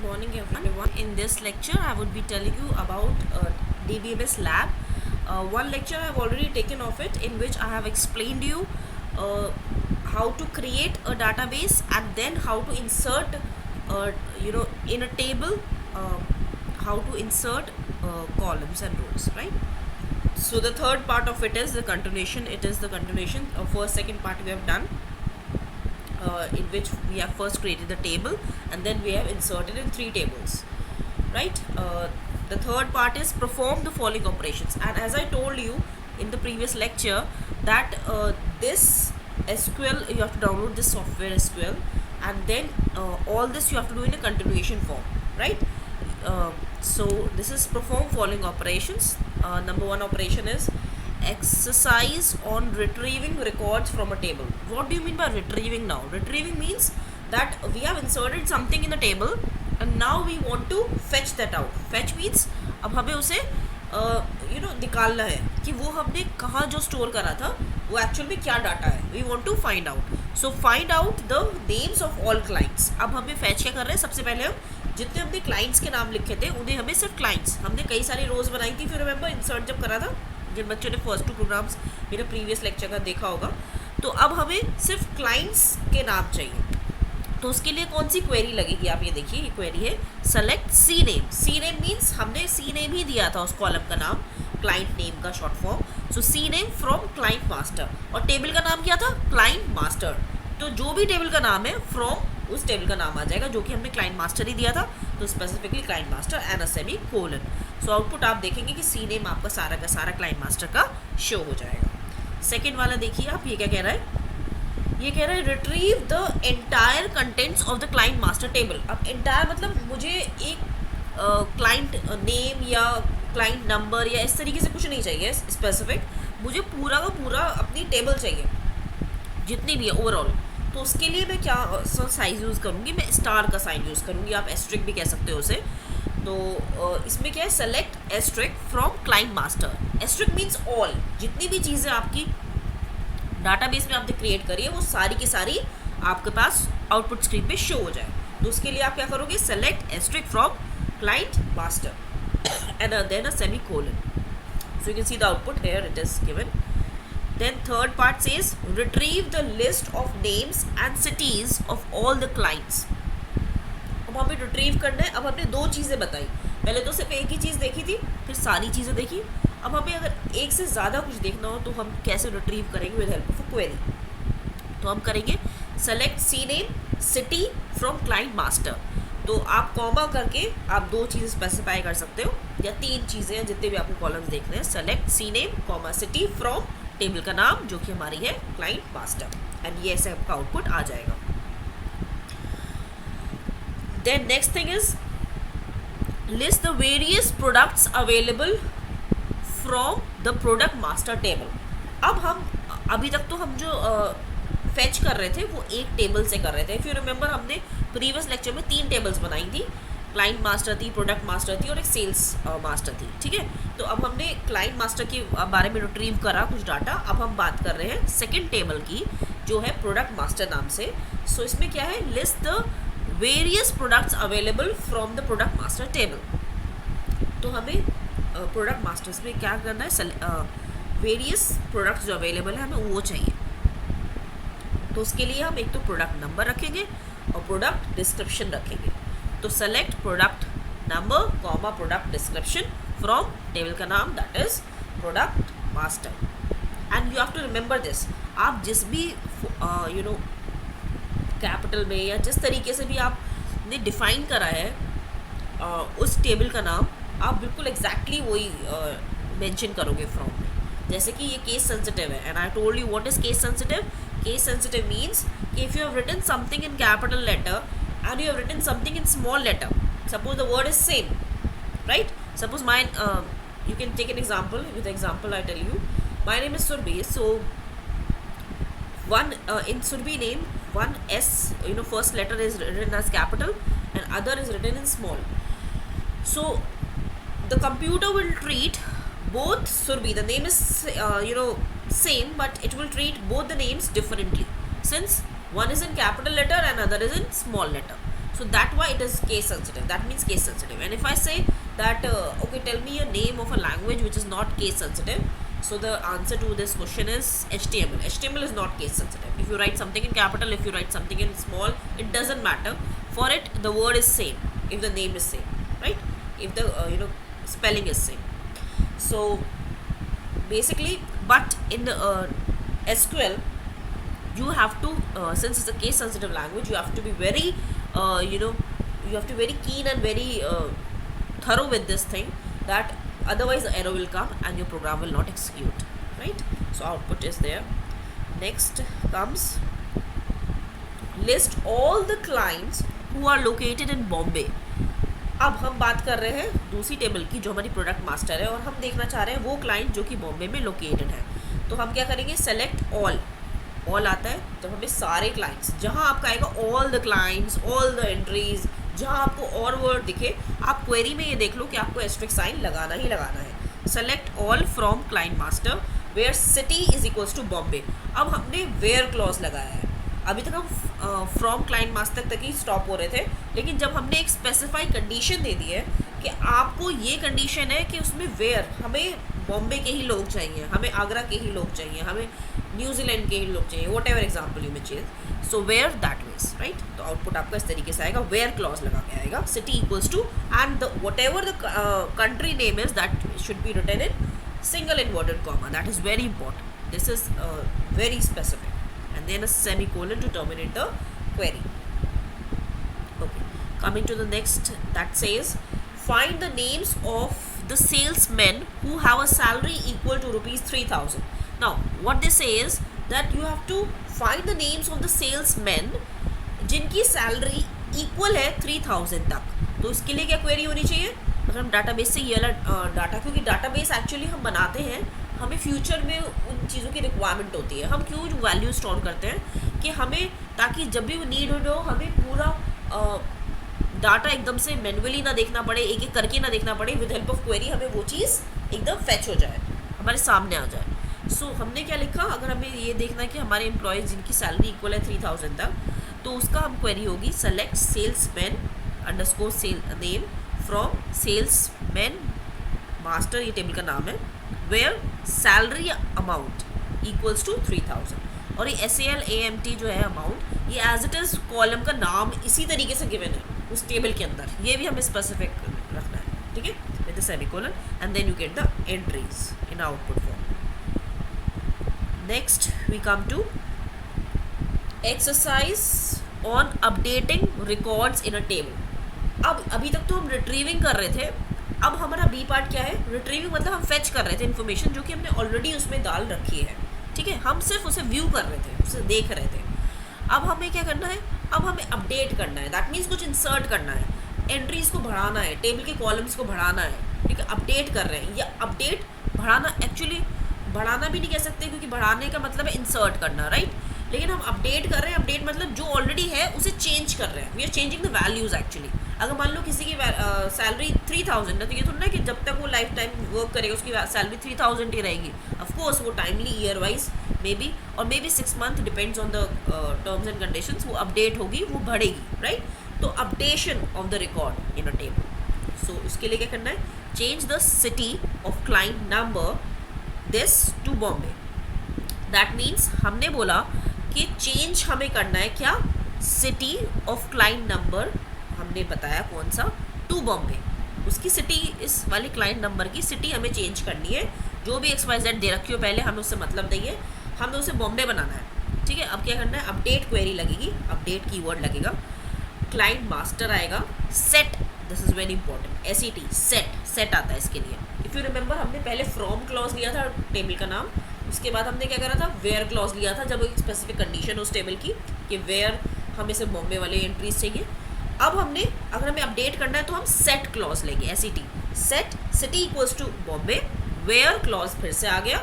morning everyone. In this lecture I would be telling you about DBMS lab. One lecture I have already taken of it, in which I have explained you how to create a database and then how to insert in a table, how to insert columns and rows, right? So the third part of it is the continuation. It is the continuation of first second part we have done, in which we have first created the table and then we have inserted in 3 tables, right? The third part is perform the following operations, and as I told you in the previous lecture that this SQL, you have to download this software SQL, and then all this you have to do in a continuation form, right? So this is perform following operations. Number 1 operation is exercise on retrieving records from a table. What do you mean by retrieving now? Retrieving means that we have inserted something in the table and now we want to fetch that out. Fetch means अब हमें उसे निकालना है कि वो हमने कहाँ जो स्टोर करा था वो एक्चुअल में क्या डाटा है. We want to find out. So find out the names of all clients. अब हमें फैच क्या कर रहे हैं? सबसे पहले हम जितने हमने क्लाइंट्स के नाम लिखे थे उन्हें हमें सिर्फ क्लाइंट्स, हमने कई सारी रोज बनाई थी. फिर रिमेंबर इंसर्ट जब करा था, जिन बच्चों ने फर्स्ट 2 प्रोग्राम्स मेरे प्रीवियस लेक्चर का देखा होगा, तो अब हमें सिर्फ क्लाइंट्स के नाम चाहिए. तो उसके लिए कौन सी क्वेरी लगेगी? आप ये देखिए, ये क्वेरी है select C name. C name means हमने सी नेम ही दिया था उस कॉलम का नाम, क्लाइंट नेम का short form. So C name from client master. और टेबल का नाम क्या था? Client master. तो जो भी टेबल का नाम है फ्रॉम उस टेबल का नाम आ जाएगा, जो कि हमने क्लाइंट मास्टर ही दिया था, तो specifically client master and a semicolon. So output आप देखेंगे कि सी नेम आपका सारा का सारा क्लाइंट मास्टर का शो हो जाएगा. सेकेंड वाला देखिए आप, ये क्या कह रहा है? ये कह रहा है retrieve the entire contents of the client master table. अब एंटायर मतलब मुझे एक क्लाइंट नेम या क्लाइंट नंबर या इस तरीके से कुछ नहीं चाहिए स्पेसिफिक, मुझे पूरा का पूरा अपनी टेबल चाहिए जितनी भी है ओवरऑल. तो उसके लिए मैं क्या साइज यूज़ करूँगी? मैं स्टार का साइन यूज़ करूँगी, आप एस्ट्रिक भी कह सकते हो उसे. तो इसमें क्या है? Select asterisk from client master. Asterisk means all, जितनी भी चीज़ें आपकी डाटाबेस में आपने क्रिएट करी है वो सारी की सारी आपके पास आउटपुट स्क्रीन पे शो हो जाए. तो उसके लिए आप क्या करोगे? Select asterisk from client master and then a semicolon. So you can see the output here, it is given. Then third part says retrieve the list of names and cities of all the clients. अब हमें retrieve करना है. अब हमने 2 चीज़ें बताई, पहले तो सिर्फ एक ही चीज़ देखी थी, फिर सारी चीज़ें देखी. अब हमें अगर एक से ज़्यादा कुछ देखना हो तो हम कैसे रिट्रीव करेंगे? With help of a query. तो हम करेंगे select C name city from client master. तो आप कॉमा करके आप 2 चीज़ें स्पेसिफाई कर सकते हो या 3 चीज़ें, जितने भी आपको कॉलम्स देखने हैं. Select C name comma city from table का नाम जो कि हमारी है क्लाइंट मास्टर, एंड ये ऐसे आपका आउटपुट आ जाएगा. Then next thing is list the various products available from the product master table. अब हम अभी तक तो हम जो फेच कर रहे थे वो एक टेबल से कर रहे थे. इफ़ यू रिमेंबर हमने प्रीवियस लेक्चर में 3 टेबल्स बनाई थी, क्लाइंट मास्टर थी, प्रोडक्ट मास्टर थी और एक सेल्स मास्टर थी. ठीक है, तो अब हमने क्लाइंट मास्टर के बारे में रिट्रीव करा कुछ डाटा. अब हम बात कर रहे हैं सेकंड टेबल की, जो है प्रोडक्ट मास्टर नाम से. सो इसमें क्या है? List the various products available from the product master table. तो हमें प्रोडक्ट मास्टर्स में क्या करना है? वेरियस प्रोडक्ट्स जो अवेलेबल है हमें वो चाहिए. तो उसके लिए हम एक तो प्रोडक्ट नंबर रखेंगे और प्रोडक्ट डिस्क्रिप्शन रखेंगे. तो select product number comma product description from table का नाम, that is product master. And you have to remember this. आप जिस भी कैपिटल में या जिस तरीके से भी आपने डिफाइन करा है उस टेबल का नाम, आप बिल्कुल एग्जैक्टली वही मेंशन करोगे फ्रॉम में. जैसे कि ये केस सेंसिटिव है, and I told you what is case sensitive. Case sensitive means कि if you have written something in capital letter and you have written something in small letter, suppose the word is same, right? Suppose mine, you can take an example. With example I tell you, my name is Surbhi. So one in Surbhi name, one S, first letter is written as capital and other is written in small. So the computer will treat both Surbhi, the name is same, but it will treat both the names differently since one is in capital letter and other is in small letter. So that why it is case sensitive. That means case sensitive. And if I say that okay, tell me a name of a language which is not case sensitive, so the answer to this question is HTML. HTML is not case sensitive. If you write something in capital, if you write something in small, it doesn't matter. For it, the word is same if the name is same, right? If the spelling is same. So basically, but in the SQL, you have to since it's a case sensitive language, you have to be very you have to be very keen and very thorough with this thing, that otherwise the error will come and your program will not execute, right? So output is there. Next comes list all the clients who are located in Bombay. अब हम बात कर रहे हैं दूसरी table की जो हमारी प्रोडक्ट मास्टर है, और हम देखना चाह रहे हैं वो क्लाइंट जो कि बॉम्बे में लोकेटेड है. तो हम क्या करेंगे, सेलेक्ट ऑल. ऑल आता है जब हमें सारे क्लाइंट्स, जहाँ आपका आएगा all the clients, all the entries, जहाँ आपको और वर्ड दिखे, आप क्वेरी में ये देख लो कि आपको एस्ट्रिक साइन लगाना ही लगाना है. Select all from client master where city is equals to Bombay. अब हमने वेयर क्लॉज लगाया है. अभी तक हम फ्रॉम क्लाइंट मास्टर तक ही स्टॉप हो रहे थे, लेकिन जब हमने एक स्पेसिफाई कंडीशन दे दी है कि आपको ये कंडीशन है कि उसमें वेयर, हमें बॉम्बे के ही लोग चाहिए, हमें आगरा के ही लोग चाहिए, हमें न्यूजीलैंड के ही लोग चाहिए, वॉट एवर एग्जाम्पल यू में change, so where that means, right. तो आउटपुट आपका इस तरीके से आएगा, वेयर क्लॉज लगा के आएगा, city equals to and whatever the country name is that should be written in single inverted comma. That is very important. This is very specific. And then a semicolon to terminate the query. Okay, coming to the next, that says find the names of the salesmen who have a salary equal to rupees 3000. Now what they say is that you have to find the names of the salesmen जिनकी salary equal है 3000 तक. तो इसके लिए क्या query होनी चाहिए, अगर हम डाटाबेस से ये वाला डाटा, क्योंकि डाटाबेस एक्चुअली हम बनाते हैं, हमें फ्यूचर में उन चीज़ों की रिक्वायरमेंट होती है. हम क्यों वैल्यू स्टोर करते हैं कि हमें, ताकि जब भी वो नीड हो हमें पूरा डाटा एकदम से मैनुअली ना देखना पड़े, एक एक करके ना देखना पड़े, विद हेल्प ऑफ क्वेरी हमें वो चीज़ एकदम फैच हो जाए, हमारे सामने आ जाए. सो हमने क्या लिखा, अगर हमें ये देखना है कि हमारे एम्प्लॉयज़ जिनकी सैलरी इक्वल है 3000 तक, तो उसका हम क्वेरी होगी select salesman underscore sale name from salesman master, ये टेबल का नाम है, where salary amount equals to 3000. और ये SALAMT जो है अमाउंट, ये एज इट इज़ कॉलम का नाम इसी तरीके से गिवन है उस टेबल के अंदर, ये भी हमें स्पेसिफिक रखना है, ठीक है, with the semicolon, and then you get the entries in output form. Next we come to exercise on updating records in a table. अब अभी तक तो हम रिट्रीविंग कर रहे थे, अब हमारा बी पार्ट क्या है, रिट्रीविंग मतलब हम फेच कर रहे थे इन्फॉर्मेशन जो कि हमने ऑलरेडी उसमें डाल रखी है, ठीक है, हम सिर्फ उसे व्यू कर रहे थे, उसे देख रहे थे. अब हमें क्या करना है, अब हमें अपडेट करना है, दैट मीन्स कुछ इंसर्ट करना है, एंट्रीज को बढ़ाना है, टेबल के कॉलम्स को बढ़ाना है, ठीक है, अपडेट कर रहे हैं. या अपडेट बढ़ाना, एक्चुअली बढ़ाना भी नहीं कह सकते क्योंकि बढ़ाने का मतलब है इंसर्ट करना, राइट, लेकिन हम अपडेट कर रहे हैं. अपडेट मतलब जो ऑलरेडी है उसे चेंज कर रहे हैं, we are changing the values actually. अगर मान लो किसी की सैलरी 3000 है, तो ये थोड़ा ना कि जब तक वो लाइफ टाइम वर्क करेगा उसकी सैलरी 3000 ही रहेगी. ऑफकोर्स वो timely year wise maybe, और maybe 6 month, depends on the terms and conditions, वो अपडेट होगी, वो बढ़ेगी, राइट. तो updation of the record in a table. So उसके लिए क्या करना है, change the city of client number this to Bombay. That means हमने बोला कि चेंज हमें करना है क्या, सिटी ऑफ क्लाइंट नंबर हमने बताया कौन सा, टू बॉम्बे. उसकी सिटी, इस वाले क्लाइंट नंबर की सिटी हमें चेंज करनी है. जो भी XYZ दे रखी हो पहले, हमें उससे मतलब नहीं है, हमें उसे बॉम्बे बनाना है, ठीक है. अब क्या करना है, अपडेट क्वेरी लगेगी, अपडेट कीवर्ड लगेगा, क्लाइंट मास्टर आएगा, set, this is very important, SET, set आता है इसके लिए. इफ़ यू रिमेंबर, हमने पहले फ्रॉम क्लॉज लिया था टेबल का नाम, उसके बाद हमने क्या करा था, वेयर क्लॉज लिया था, जब एक स्पेसिफिक कंडीशन उस टेबल की कि वेयर हमें से बॉम्बे वाले एंट्रीज चाहिए. अब हमने, अगर हमें अपडेट करना है तो हम सेट क्लॉज लेंगे, SET, set city equals to Bombay, where clause फिर से आ गया,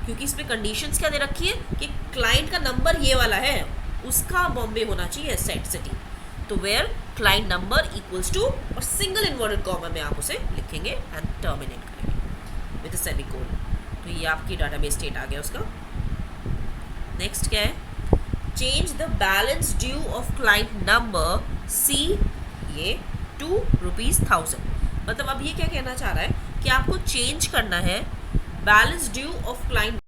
क्योंकि इसमें कंडीशंस क्या दे रखी है कि क्लाइंट का नंबर ये वाला है, उसका बॉम्बे होना चाहिए, सेट सिटी. तो where client number equals to, और सिंगल इन्वर्टेड कॉमा में आप उसे लिखेंगे एंड टर्मिनेट करेंगे विद सेमीकोलन. तो ये आपकी डाटाबेस स्टेट आ गया उसका. नेक्स्ट क्या है, change the balance due of client number C ये ₹2,000। मतलब अब ये क्या कहना चाह रहा है कि आपको चेंज करना है बैलेंस ड्यू ऑफ क्लाइंट